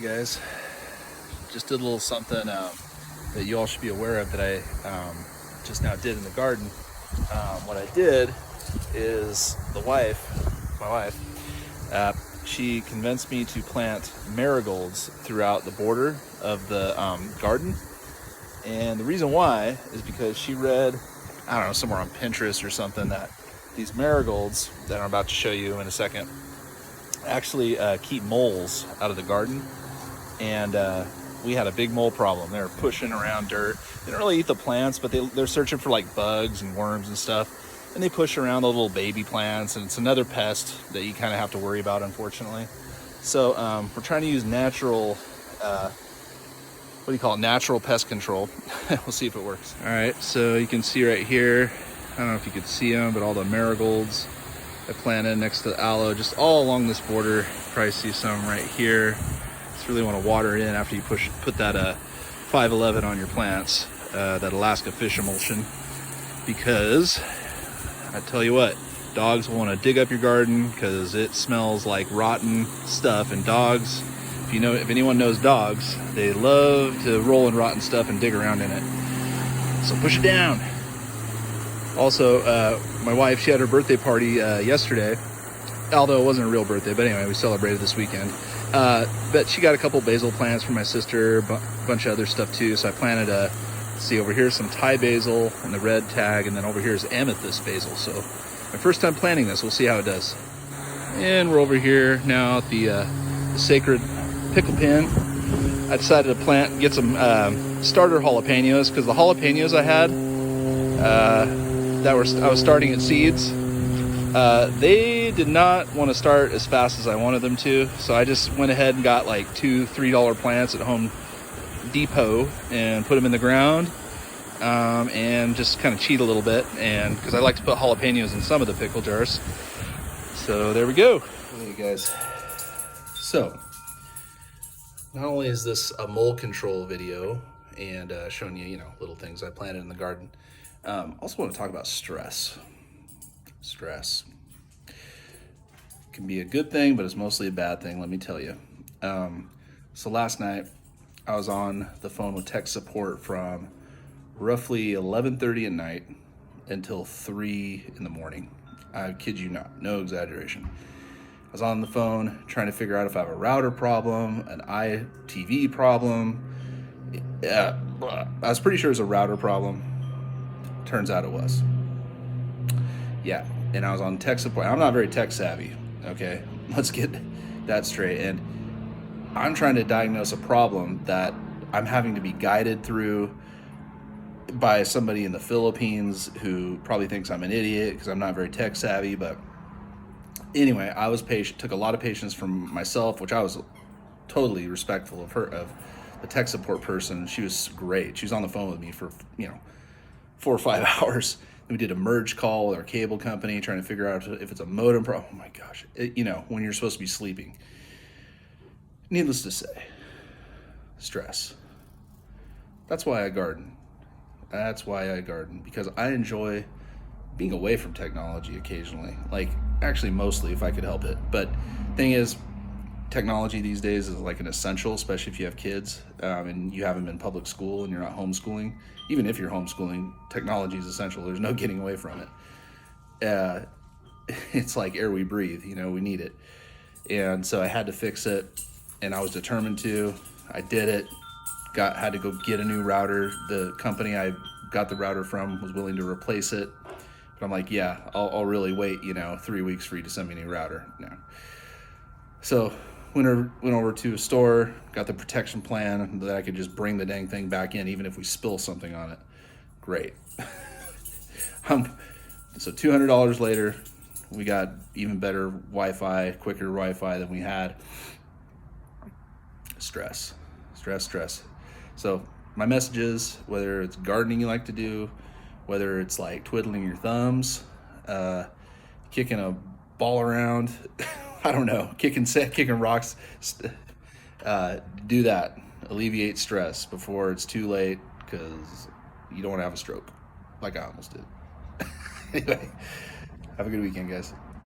Guys, just did a little something that you all should be aware of that I just now did in the garden. What I did is my wife, she convinced me to plant marigolds throughout the border of the garden. And the reason why is because she read, I don't know, somewhere on Pinterest or something, that these marigolds that I'm about to show you in a second actually keep moles out of the garden. And we had a big mole problem. They were pushing around dirt. They don't really eat the plants, but they're searching for like bugs and worms and stuff. And they push around the little baby plants, and it's another pest that you kind of have to worry about, unfortunately. So we're trying to use natural, natural pest control. We'll see if it works. All right, so you can see right here, I don't know if you could see them, but all the marigolds I planted next to the aloe, just all along this border. You probably see some right here. Just really want to water it in after you put that 511 on your plants, that Alaska fish emulsion, because I tell you what, dogs will want to dig up your garden because it smells like rotten stuff. And dogs, if anyone knows dogs, they love to roll in rotten stuff and dig around in it. So push it down. Also, my wife, she had her birthday party yesterday, although it wasn't a real birthday, but anyway, we celebrated this weekend. But she got a couple basil plants from my sister, a bunch of other stuff too. So I planted see over here some Thai basil and the red tag, and then over here is amethyst basil. So my first time planting this, we'll see how it does. And we're over here now at the sacred pickle pin. I decided to get some starter jalapenos, because the jalapenos I had I was starting at seeds. They did not want to start as fast as I wanted them to, so I just went ahead and got like $2-3 plants at Home Depot and put them in the ground, and just kind of cheat a little bit, and because I like to put jalapenos in some of the pickle jars. So there we go. Hey guys, so not only is this a mole control video and showing you little things I planted in the garden, also want to talk about stress. Stress can be a good thing, but it's mostly a bad thing, let me tell you. So last night I was on the phone with tech support from roughly 11:30 at night until 3 in the morning. I kid you not, no exaggeration. I was on the phone trying to figure out if I have a router problem, an ITV problem. I was pretty sure it was a router problem. Turns out it was. Yeah, and I was on tech support. I'm not very tech savvy, okay? Let's get that straight. And I'm trying to diagnose a problem that I'm having to be guided through by somebody in the Philippines who probably thinks I'm an idiot because I'm not very tech savvy. But anyway, I was patient, took a lot of patience from myself, which I was totally respectful of her, of the tech support person. She was great. She was on the phone with me for 4 or 5 hours. We did a merge call with our cable company trying to figure out if it's a modem problem. Oh my gosh, when you're supposed to be sleeping. Needless to say, stress. That's why I garden. Because I enjoy being away from technology occasionally. Like, actually mostly if I could help it. But thing is, technology these days is like an essential, especially if you have kids and you have them in public school and you're not homeschooling. Even if you're homeschooling, technology is essential. There's no getting away from it. It's like air we breathe, we need it. And so I had to fix it, and I was determined to. I did it. Had to go get a new router. The company I got the router from was willing to replace it. But I'm like, yeah, I'll really wait, 3 weeks for you to send me a new router. No. So went over to a store, got the protection plan that I could just bring the dang thing back in even if we spill something on it. Great. So $200 later, we got even better Wi-Fi, quicker Wi-Fi than we had. Stress. So my message is, whether it's gardening you like to do, whether it's like twiddling your thumbs, kicking a ball around, I don't know, kicking rocks, do that. Alleviate stress before it's too late, because you don't want to have a stroke like I almost did. Anyway, have a good weekend, guys.